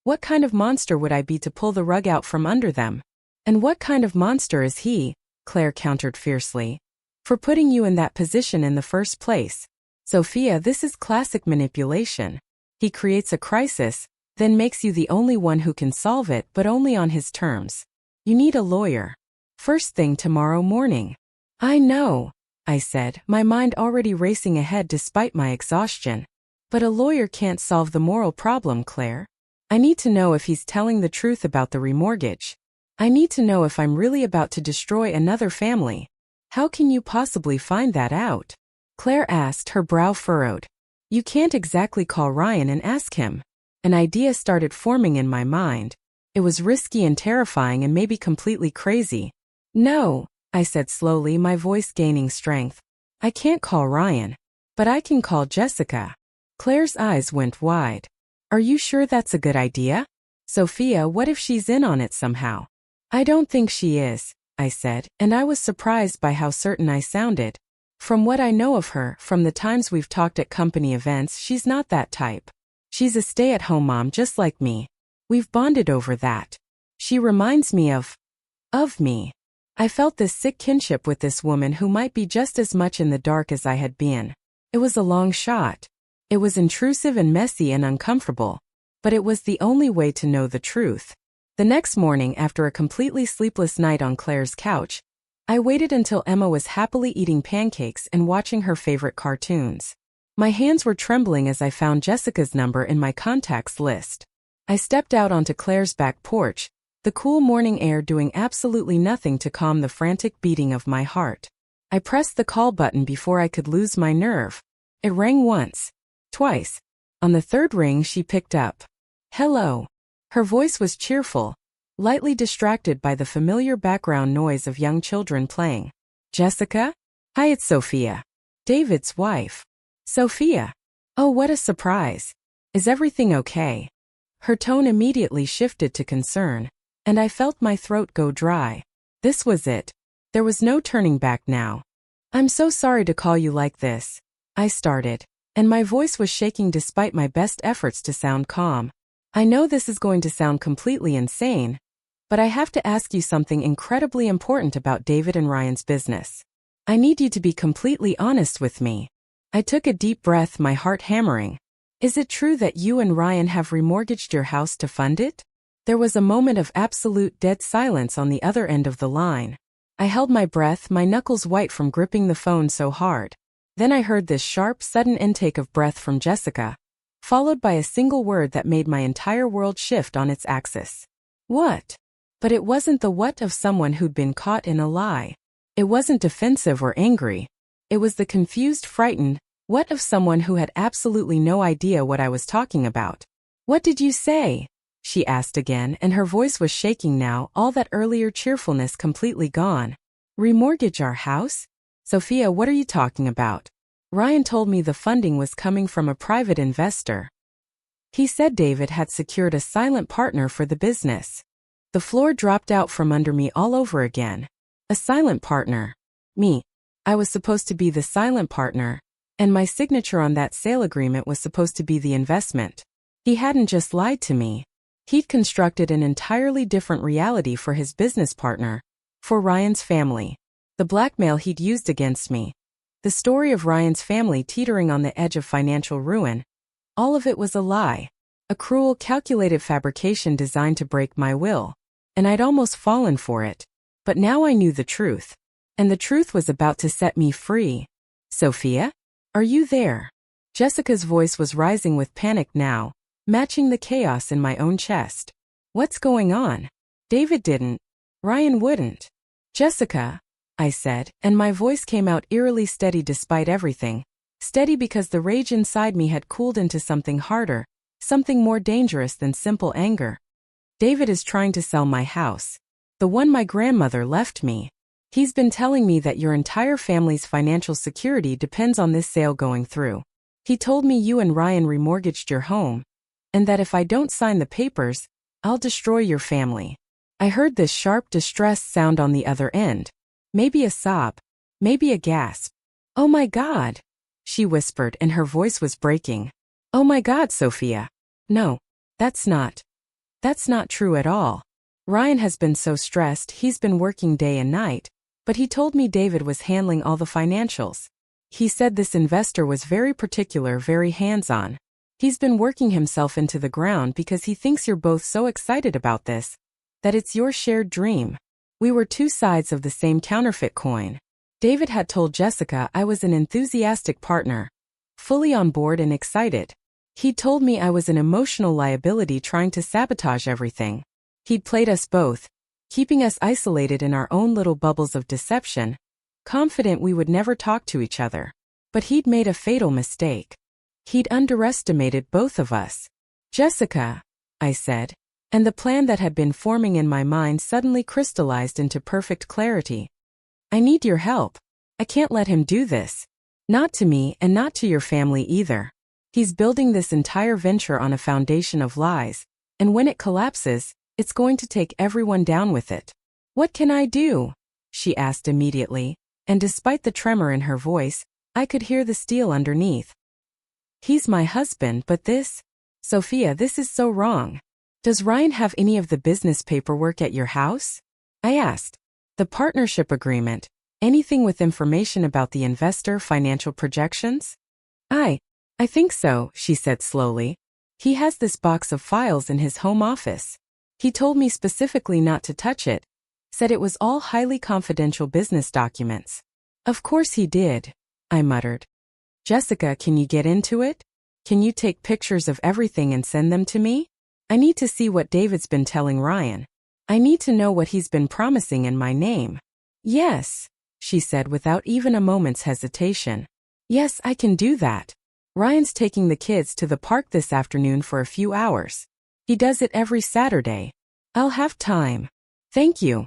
what kind of monster would I be to pull the rug out from under them? And what kind of monster is he, Claire countered fiercely, for putting you in that position in the first place? Sophia, this is classic manipulation. He creates a crisis, then makes you the only one who can solve it, but only on his terms. You need a lawyer. First thing tomorrow morning. I know, I said, my mind already racing ahead despite my exhaustion. But a lawyer can't solve the moral problem, Claire. I need to know if he's telling the truth about the remortgage. I need to know if I'm really about to destroy another family. How can you possibly find that out? Claire asked, her brow furrowed. You can't exactly call Ryan and ask him. An idea started forming in my mind. It was risky and terrifying and maybe completely crazy. No, I said slowly, my voice gaining strength. I can't call Ryan. But I can call Jessica. Claire's eyes went wide. Are you sure that's a good idea? Sophia, what if she's in on it somehow? I don't think she is, I said, and I was surprised by how certain I sounded. From what I know of her, from the times we've talked at company events, she's not that type. She's a stay-at-home mom just like me. We've bonded over that. She reminds me of me. I felt this sick kinship with this woman who might be just as much in the dark as I had been. It was a long shot. It was intrusive and messy and uncomfortable. But it was the only way to know the truth. The next morning, after a completely sleepless night on Claire's couch, I waited until Emma was happily eating pancakes and watching her favorite cartoons. My hands were trembling as I found Jessica's number in my contacts list. I stepped out onto Claire's back porch, the cool morning air doing absolutely nothing to calm the frantic beating of my heart. I pressed the call button before I could lose my nerve. It rang once, twice. On the third ring, she picked up. "Hello." Her voice was cheerful, lightly distracted by the familiar background noise of young children playing. "Jessica? Hi, it's Sophia. David's wife." "Sophia? Oh, what a surprise. Is everything okay?" Her tone immediately shifted to concern, and I felt my throat go dry. This was it. There was no turning back now. "I'm so sorry to call you like this," I started, and my voice was shaking despite my best efforts to sound calm. "I know this is going to sound completely insane, but I have to ask you something incredibly important about David and Ryan's business. I need you to be completely honest with me." I took a deep breath, my heart hammering. "Is it true that you and Ryan have remortgaged your house to fund it?" There was a moment of absolute dead silence on the other end of the line. I held my breath, my knuckles white from gripping the phone so hard. Then I heard this sharp, sudden intake of breath from Jessica, followed by a single word that made my entire world shift on its axis. "What?" But it wasn't the what of someone who'd been caught in a lie. It wasn't defensive or angry. It was the confused, frightened what of someone who had absolutely no idea what I was talking about. "What did you say?" she asked again, and her voice was shaking now, all that earlier cheerfulness completely gone. "Remortgage our house? Sophia, what are you talking about?" "Ryan told me the funding was coming from a private investor. He said David had secured a silent partner for the business." The floor dropped out from under me all over again. A silent partner. Me. I was supposed to be the silent partner, and my signature on that sale agreement was supposed to be the investment. He hadn't just lied to me. He'd constructed an entirely different reality for his business partner, for Ryan's family. The blackmail he'd used against me. The story of Ryan's family teetering on the edge of financial ruin. All of it was a lie. A cruel, calculated fabrication designed to break my will. And I'd almost fallen for it. But now I knew the truth. And the truth was about to set me free. "Sophia? Are you there?" Jessica's voice was rising with panic now, matching the chaos in my own chest. "What's going on?" "David didn't. Ryan wouldn't." "Jessica," I said, and my voice came out eerily steady despite everything. Steady because the rage inside me had cooled into something harder, something more dangerous than simple anger. "David is trying to sell my house. The one my grandmother left me. He's been telling me that your entire family's financial security depends on this sale going through. He told me you and Ryan remortgaged your home, and that if I don't sign the papers, I'll destroy your family." I heard this sharp, distressed sound on the other end. Maybe a sob. Maybe a gasp. "Oh my God," she whispered, and her voice was breaking. "Oh my God, Sophia. No, that's not true at all. Ryan has been so stressed, he's been working day and night, but he told me David was handling all the financials. He said this investor was very particular, very hands-on. He's been working himself into the ground because he thinks you're both so excited about this, that it's your shared dream. We were two sides of the same counterfeit coin." David had told Jessica I was an enthusiastic partner, fully on board and excited. He'd told me I was an emotional liability trying to sabotage everything. He'd played us both, keeping us isolated in our own little bubbles of deception, confident we would never talk to each other. But he'd made a fatal mistake. He'd underestimated both of us. "Jessica," I said, and the plan that had been forming in my mind suddenly crystallized into perfect clarity. "I need your help. I can't let him do this. Not to me and not to your family either. He's building this entire venture on a foundation of lies, and when it collapses, it's going to take everyone down with it." "What can I do?" she asked immediately, and despite the tremor in her voice, I could hear the steel underneath. "He's my husband, but this? Sophia, this is so wrong. Does Ryan have any of the business paperwork at your house?" I asked. "The partnership agreement, anything with information about the investor, financial projections?" I think so," she said slowly. "He has this box of files in his home office. He told me specifically not to touch it, said it was all highly confidential business documents. Of course he did, I muttered. Jessica, can you get into it? Can you take pictures of everything and send them to me? I need to see what David's been telling Ryan. I need to know what he's been promising in my name. Yes, she said without even a moment's hesitation. Yes, I can do that. Ryan's taking the kids to the park this afternoon for a few hours. He does it every Saturday. I'll have time. Thank you.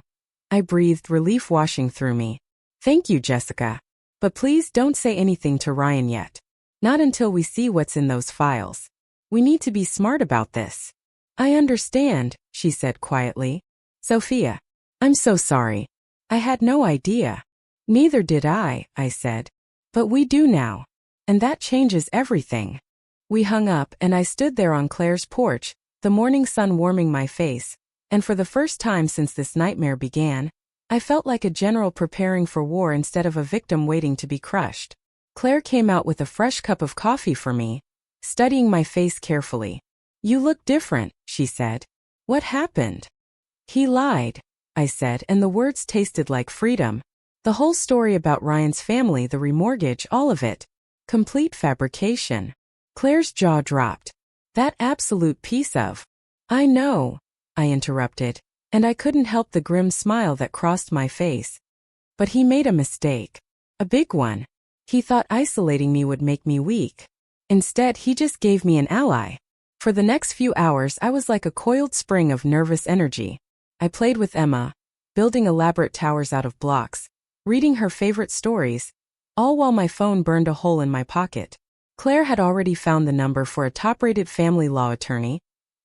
I breathed, relief washing through me. Thank you, Jessica. But please don't say anything to Ryan yet. Not until we see what's in those files. We need to be smart about this. I understand, she said quietly. Sophia, I'm so sorry. I had no idea. Neither did I said. But we do now. And that changes everything. We hung up and I stood there on Claire's porch, the morning sun warming my face, and for the first time since this nightmare began, I felt like a general preparing for war instead of a victim waiting to be crushed. Claire came out with a fresh cup of coffee for me, studying my face carefully. You look different, she said. What happened? He lied, I said, and the words tasted like freedom. The whole story about Ryan's family, the remortgage, all of it. Complete fabrication. Claire's jaw dropped. That absolute piece of... I know, I interrupted, and I couldn't help the grim smile that crossed my face. But he made a mistake. A big one. He thought isolating me would make me weak. Instead, he just gave me an ally. For the next few hours, I was like a coiled spring of nervous energy. I played with Emma, building elaborate towers out of blocks, reading her favorite stories, all while my phone burned a hole in my pocket. Claire had already found the number for a top-rated family law attorney,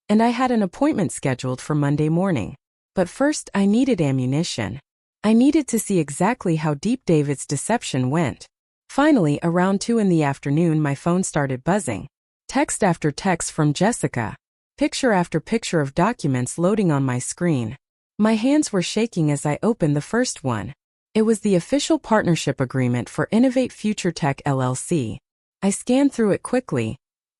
and I had an appointment scheduled for Monday morning. But first, I needed ammunition. I needed to see exactly how deep David's deception went. Finally, around 2 in the afternoon, my phone started buzzing. Text after text from Jessica. Picture after picture of documents loading on my screen. My hands were shaking as I opened the first one. It was the official partnership agreement for Innovate Future Tech LLC. I scanned through it quickly.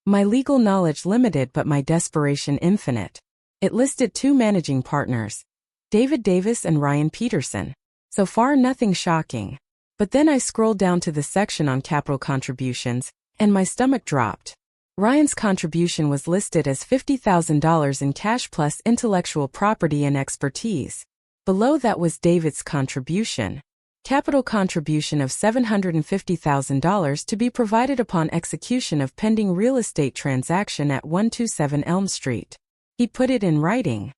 My legal knowledge limited but my desperation infinite. It listed 2 managing partners, David Davis and Ryan Peterson. So far nothing shocking. But then I scrolled down to the section on capital contributions, and my stomach dropped. Ryan's contribution was listed as $50,000 in cash plus intellectual property and expertise. Below that was David's contribution. Capital contribution of $750,000 to be provided upon execution of pending real estate transaction at 127 Elm Street. He put it in writing.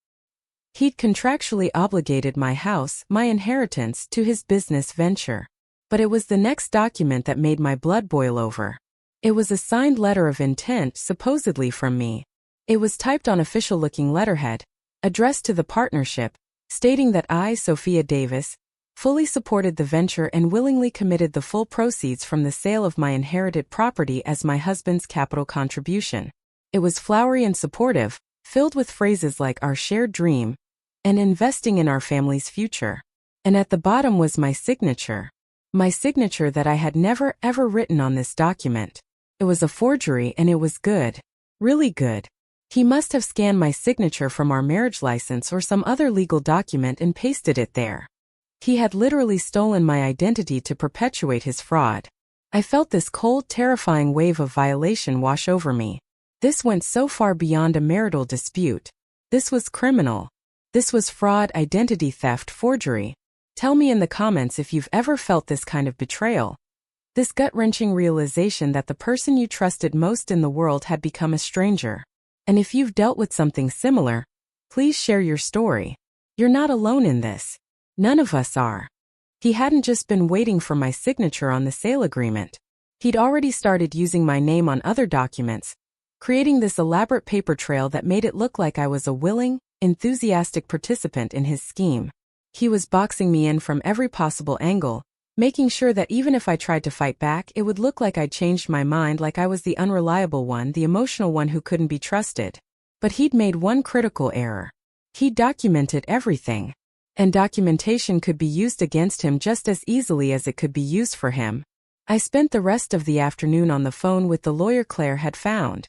He'd contractually obligated my house, my inheritance, to his business venture. But it was the next document that made my blood boil over. It was a signed letter of intent, supposedly from me. It was typed on official-looking letterhead, addressed to the partnership, stating that I, Sophia Davis, fully supported the venture and willingly committed the full proceeds from the sale of my inherited property as my husband's capital contribution. It was flowery and supportive, filled with phrases like our shared dream and investing in our family's future. And at the bottom was my signature. My signature that I had never ever written on this document. It was a forgery and it was good. Really good. He must have scanned my signature from our marriage license or some other legal document and pasted it there. He had literally stolen my identity to perpetuate his fraud. I felt this cold, terrifying wave of violation wash over me. This went so far beyond a marital dispute. This was criminal. This was fraud, identity theft, forgery. Tell me in the comments if you've ever felt this kind of betrayal. This gut-wrenching realization that the person you trusted most in the world had become a stranger. And if you've dealt with something similar, please share your story. You're not alone in this. None of us are. He hadn't just been waiting for my signature on the sale agreement. He'd already started using my name on other documents, creating this elaborate paper trail that made it look like I was a willing, enthusiastic participant in his scheme. He was boxing me in from every possible angle, making sure that even if I tried to fight back, it would look like I'd changed my mind, like I was the unreliable one, the emotional one who couldn't be trusted. But he'd made one critical error. He documented everything. And documentation could be used against him just as easily as it could be used for him. I spent the rest of the afternoon on the phone with the lawyer Claire had found.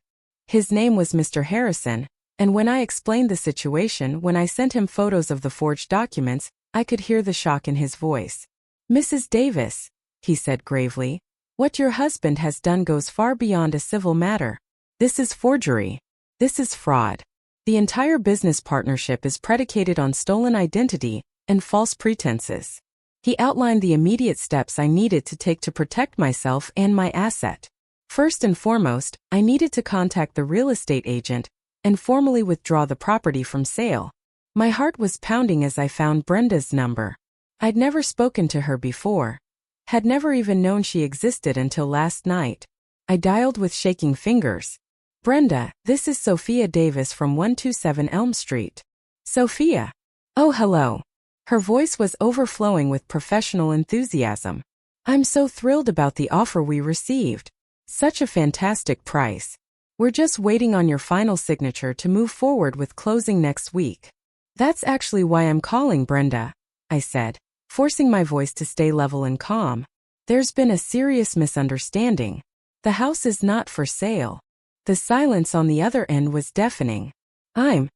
His name was Mr. Harrison, And when I explained the situation, when I sent him photos of the forged documents, I could hear the shock in his voice. "Mrs. Davis," he said gravely, "what your husband has done goes far beyond a civil matter. This is forgery. This is fraud. The entire business partnership is predicated on stolen identity and false pretenses." He outlined the immediate steps I needed to take to protect myself and my asset. First and foremost, I needed to contact the real estate agent and formally withdraw the property from sale. My heart was pounding as I found Brenda's number. I'd never spoken to her before, had never even known she existed until last night. I dialed with shaking fingers. "Brenda, this is Sophia Davis from 127 Elm Street." "Sophia. Oh, hello." Her voice was overflowing with professional enthusiasm. "I'm so thrilled about the offer we received. Such a fantastic price. We're just waiting on your final signature to move forward with closing next week." "That's actually why I'm calling, Brenda," I said, forcing my voice to stay level and calm. "There's been a serious misunderstanding. The house is not for sale." The silence on the other end was deafening. I'm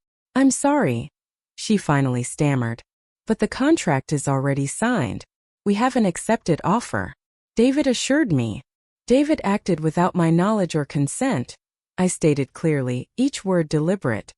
sorry," she finally stammered. "But the contract is already signed. We have an accepted offer," David assured me. "David acted without my knowledge or consent," I stated clearly, each word deliberate.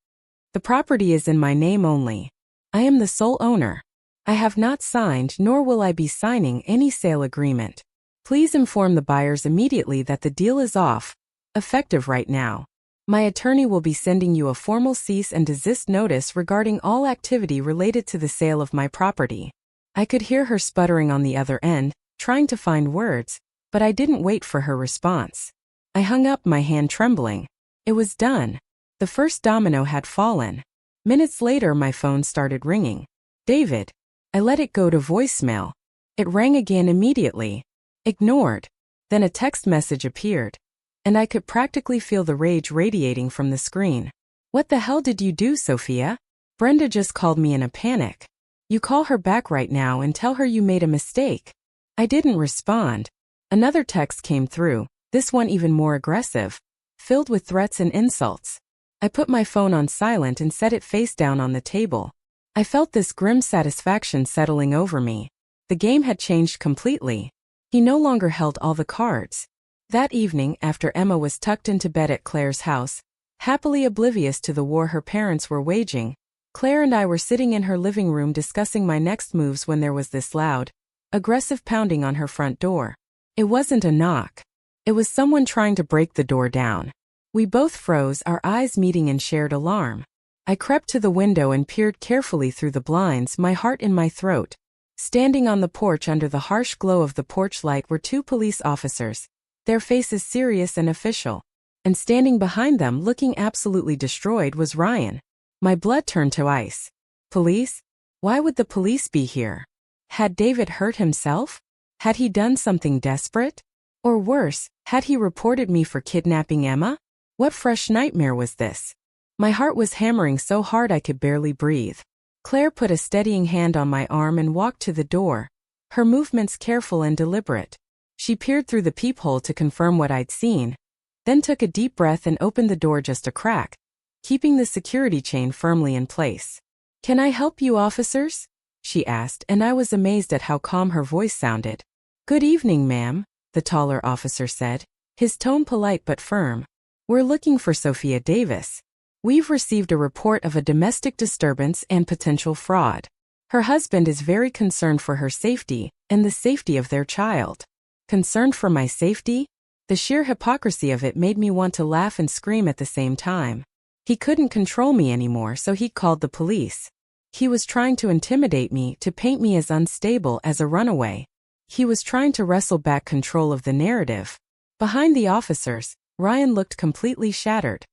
"The property is in my name only. I am the sole owner. I have not signed nor will I be signing any sale agreement. Please inform the buyers immediately that the deal is off, effective right now. My attorney will be sending you a formal cease and desist notice regarding all activity related to the sale of my property." I could hear her sputtering on the other end, trying to find words, but I didn't wait for her response. I hung up, my hand trembling. It was done. The first domino had fallen. Minutes later, my phone started ringing. "David." I let it go to voicemail. It rang again immediately. Ignored. Then a text message appeared, and I could practically feel the rage radiating from the screen. "What the hell did you do, Sophia? Brenda just called me in a panic. You call her back right now and tell her you made a mistake." I didn't respond. Another text came through, this one even more aggressive, filled with threats and insults. I put my phone on silent and set it face down on the table. I felt this grim satisfaction settling over me. The game had changed completely. He no longer held all the cards. That evening, after Emma was tucked into bed at Claire's house, happily oblivious to the war her parents were waging, Claire and I were sitting in her living room discussing my next moves when there was this loud, aggressive pounding on her front door. It wasn't a knock. It was someone trying to break the door down. We both froze, our eyes meeting in shared alarm. I crept to the window and peered carefully through the blinds, my heart in my throat. Standing on the porch under the harsh glow of the porch light were two police officers, their faces serious and official. And standing behind them, looking absolutely destroyed, was Ryan. My blood turned to ice. Police? Why would the police be here? Had David hurt himself? Had he done something desperate? Or worse, had he reported me for kidnapping Emma? What fresh nightmare was this? My heart was hammering so hard I could barely breathe. Claire put a steadying hand on my arm and walked to the door, her movements careful and deliberate. She peered through the peephole to confirm what I'd seen, then took a deep breath and opened the door just a crack, keeping the security chain firmly in place. "Can I help you, officers?" she asked, and I was amazed at how calm her voice sounded. "Good evening, ma'am," the taller officer said, his tone polite but firm. "We're looking for Sophia Davis. We've received a report of a domestic disturbance and potential fraud. Her husband is very concerned for her safety and the safety of their child." Concerned for my safety? The sheer hypocrisy of it made me want to laugh and scream at the same time. He couldn't control me anymore, so he called the police. He was trying to intimidate me, to paint me as unstable, as a runaway. He was trying to wrestle back control of the narrative. Behind the officers, Ryan looked completely shattered.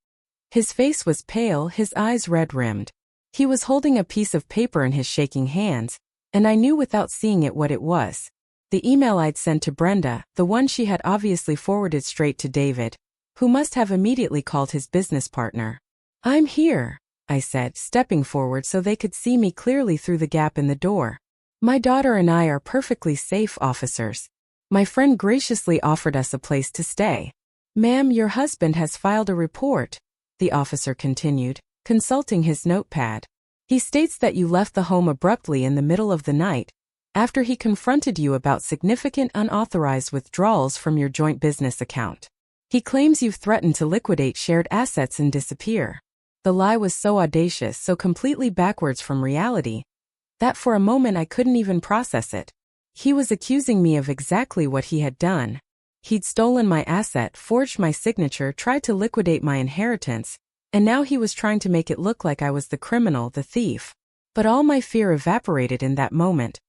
His face was pale, his eyes red-rimmed. He was holding a piece of paper in his shaking hands, and I knew without seeing it what it was. The email I'd sent to Brenda, the one she had obviously forwarded straight to David, who must have immediately called his business partner. "I'm here," I said, stepping forward so they could see me clearly through the gap in the door. "My daughter and I are perfectly safe, officers. My friend graciously offered us a place to stay." "Ma'am, your husband has filed a report," the officer continued, consulting his notepad. He states that you left the home abruptly in the middle of the night, after he confronted you about significant unauthorized withdrawals from your joint business account. He claims you've threatened to liquidate shared assets and disappear. The lie was so audacious, so completely backwards from reality, that for a moment I couldn't even process it. He was accusing me of exactly what he had done. He'd stolen my asset, forged my signature, tried to liquidate my inheritance, and now he was trying to make it look like I was the criminal, the thief. But all my fear evaporated in that moment,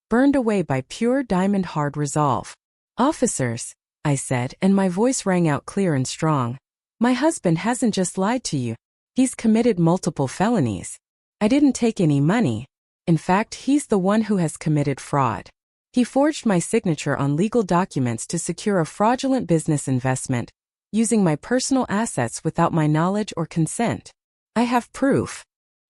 burned away by pure diamond-hard resolve. "Officers," I said, and my voice rang out clear and strong. "My husband hasn't just lied to you. He's committed multiple felonies. I didn't take any money. In fact, he's the one who has committed fraud. He forged my signature on legal documents to secure a fraudulent business investment, using my personal assets without my knowledge or consent. I have proof."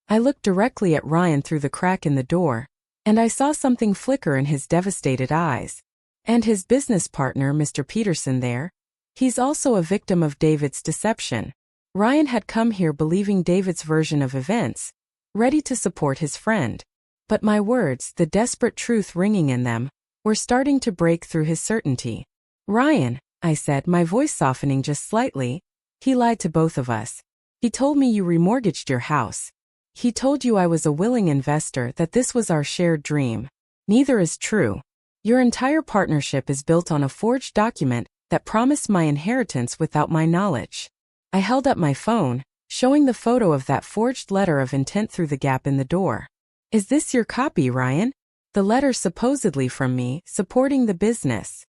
I looked directly at Ryan through the crack in the door, and I saw something flicker in his devastated eyes. "And his business partner, Mr. Peterson there? He's also a victim of David's deception." Ryan had come here believing David's version of events, ready to support his friend. But my words, the desperate truth ringing in them, were starting to break through his certainty. "Ryan," I said, my voice softening just slightly, "he lied to both of us. He told me you remortgaged your house. He told you I was a willing investor, that this was our shared dream. Neither is true. Your entire partnership is built on a forged document that promised my inheritance without my knowledge." I held up my phone, showing the photo of that forged letter of intent through the gap in the door. "Is this your copy, Ryan? The letter supposedly from me, supporting the business."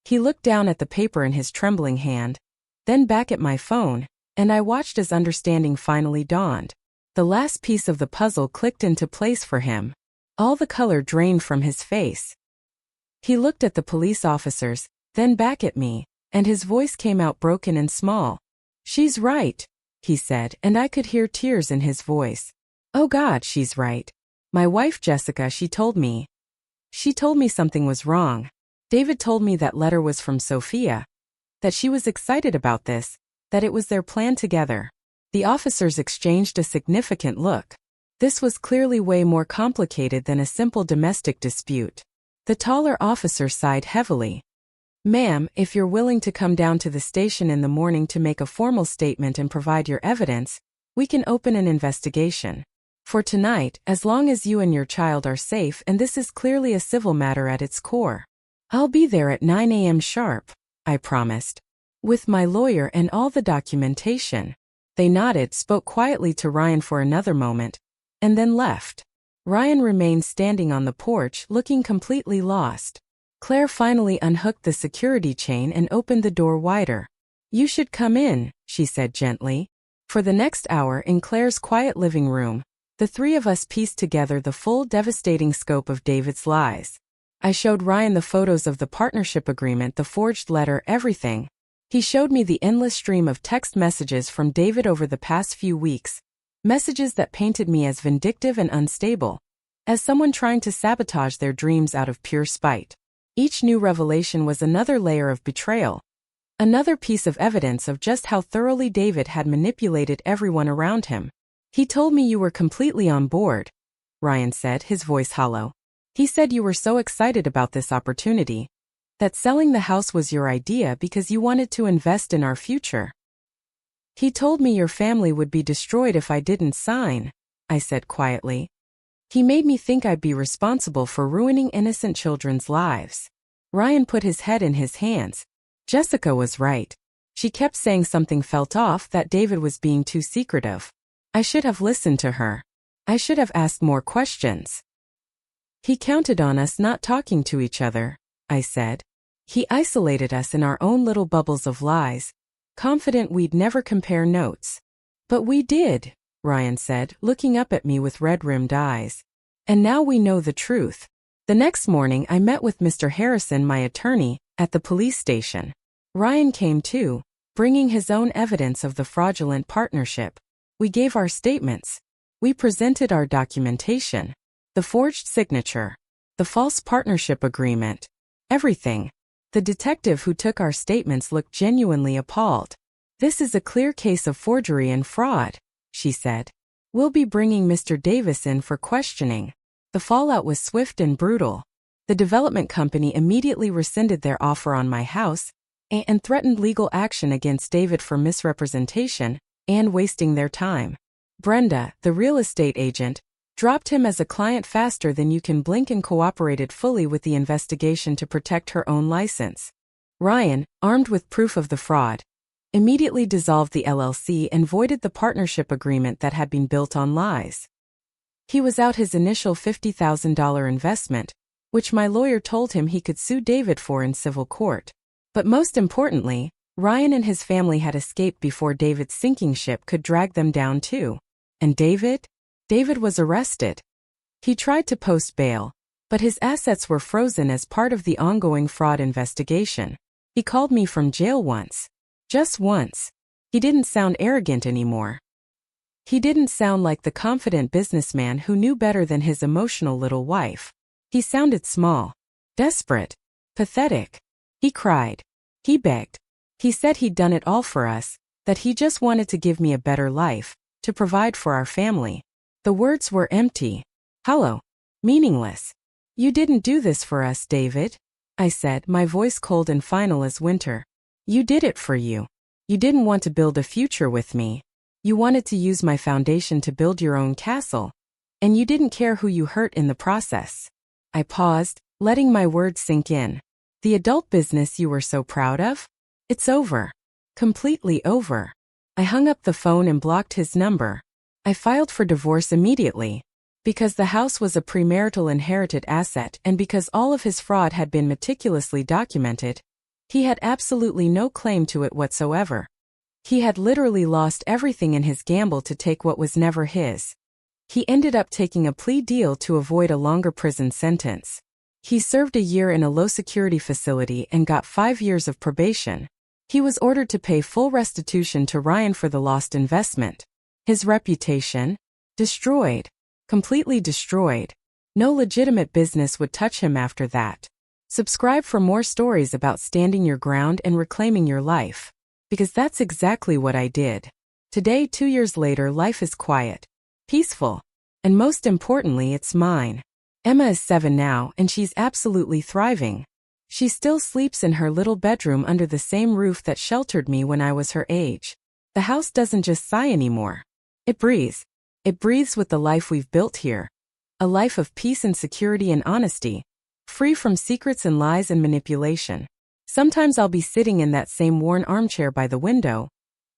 He looked down at the paper in his trembling hand, then back at my phone, and I watched as understanding finally dawned. The last piece of the puzzle clicked into place for him. All the color drained from his face. He looked at the police officers, then back at me, and his voice came out broken and small. "She's right," he said, and I could hear tears in his voice. "Oh God, she's right. My wife Jessica, she told me something was wrong. David told me that letter was from Sophia, that she was excited about this, that it was their plan together." The officers exchanged a significant look. This was clearly way more complicated than a simple domestic dispute. The taller officer sighed heavily. "Ma'am, if you're willing to come down to the station in the morning to make a formal statement and provide your evidence, we can open an investigation. For tonight, as long as you and your child are safe, and this is clearly a civil matter at its core. I'll be there at 9 a.m. sharp," I promised. "With my lawyer and all the documentation." They nodded, spoke quietly to Ryan for another moment, and then left. Ryan remained standing on the porch, looking completely lost. Claire finally unhooked the security chain and opened the door wider. "You should come in," she said gently. For the next hour in Claire's quiet living room, the three of us pieced together the full devastating scope of David's lies. I showed Ryan the photos of the partnership agreement, the forged letter, everything. He showed me the endless stream of text messages from David over the past few weeks, messages that painted me as vindictive and unstable, as someone trying to sabotage their dreams out of pure spite. Each new revelation was another layer of betrayal, another piece of evidence of just how thoroughly David had manipulated everyone around him. "He told me you were completely on board," Ryan said, his voice hollow. "He said you were so excited about this opportunity, that selling the house was your idea because you wanted to invest in our future. He told me your family would be destroyed if I didn't sign," I said quietly. "He made me think I'd be responsible for ruining innocent children's lives." Ryan put his head in his hands. Jessica was right. She kept saying something felt off, that David was being too secretive. I should have listened to her. I should have asked more questions. "He counted on us not talking to each other," I said. "He isolated us in our own little bubbles of lies, confident we'd never compare notes." "But we did," Ryan said, looking up at me with red-rimmed eyes. "And now we know the truth." The next morning I met with Mr. Harrison, my attorney, at the police station. Ryan came too, bringing his own evidence of the fraudulent partnership. We gave our statements. We presented our documentation. The forged signature. The false partnership agreement. Everything. The detective who took our statements looked genuinely appalled. "This is a clear case of forgery and fraud," she said. We'll be bringing Mr. Davis in for questioning. The fallout was swift and brutal. The development company immediately rescinded their offer on my house and threatened legal action against David for misrepresentation and wasting their time. Brenda, the real estate agent, dropped him as a client faster than you can blink and cooperated fully with the investigation to protect her own license. Ryan, armed with proof of the fraud, immediately dissolved the LLC and voided the partnership agreement that had been built on lies. He was out his initial $50,000 investment, which my lawyer told him he could sue David for in civil court. But most importantly, Ryan and his family had escaped before David's sinking ship could drag them down too. And David? David was arrested. He tried to post bail, but his assets were frozen as part of the ongoing fraud investigation. He called me from jail once. Just once. He didn't sound arrogant anymore. He didn't sound like the confident businessman who knew better than his emotional little wife. He sounded small, desperate, pathetic. He cried. He begged. He said he'd done it all for us, that he just wanted to give me a better life, to provide for our family. The words were empty, hollow, meaningless. You didn't do this for us, David, I said, my voice cold and final as winter. You did it for you. You didn't want to build a future with me. You wanted to use my foundation to build your own castle. And you didn't care who you hurt in the process. I paused, letting my words sink in. The adult business you were so proud of? It's over. Completely over. I hung up the phone and blocked his number. I filed for divorce immediately. Because the house was a premarital inherited asset and because all of his fraud had been meticulously documented, he had absolutely no claim to it whatsoever. He had literally lost everything in his gamble to take what was never his. He ended up taking a plea deal to avoid a longer prison sentence. He served a year in a low-security facility and got 5 years of probation. He was ordered to pay full restitution to Ryan for the lost investment. His reputation? Destroyed. Completely destroyed. No legitimate business would touch him after that. Subscribe for more stories about standing your ground and reclaiming your life. Because that's exactly what I did. Today, 2 years later, life is quiet, peaceful, and most importantly, it's mine. Emma is 7 now, and she's absolutely thriving. She still sleeps in her little bedroom under the same roof that sheltered me when I was her age. The house doesn't just sigh anymore. It breathes. It breathes with the life we've built here. A life of peace and security and honesty, free from secrets and lies and manipulation. Sometimes I'll be sitting in that same worn armchair by the window,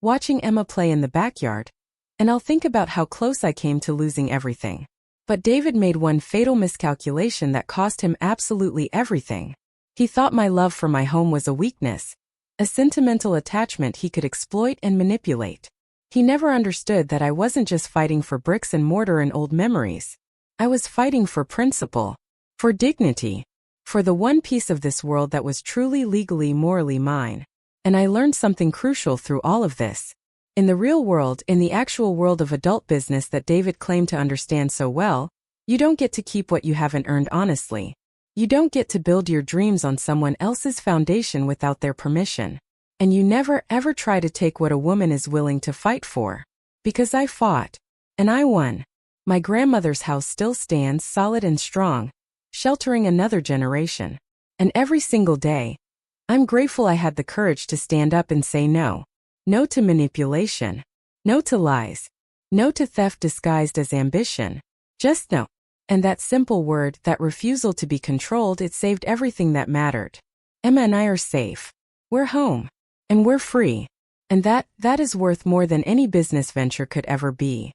watching Emma play in the backyard, and I'll think about how close I came to losing everything. But David made one fatal miscalculation that cost him absolutely everything. He thought my love for my home was a weakness, a sentimental attachment he could exploit and manipulate. He never understood that I wasn't just fighting for bricks and mortar and old memories. I was fighting for principle, for dignity, for the one piece of this world that was truly legally, morally mine. And I learned something crucial through all of this. In the real world, in the actual world of adult business that David claimed to understand so well, you don't get to keep what you haven't earned honestly. You don't get to build your dreams on someone else's foundation without their permission. And you never ever try to take what a woman is willing to fight for. Because I fought. And I won. My grandmother's house still stands solid and strong, sheltering another generation. And every single day, I'm grateful I had the courage to stand up and say no. No to manipulation. No to lies. No to theft disguised as ambition. Just no. And that simple word, that refusal to be controlled, it saved everything that mattered. Emma and I are safe. We're home. And we're free. And that is worth more than any business venture could ever be.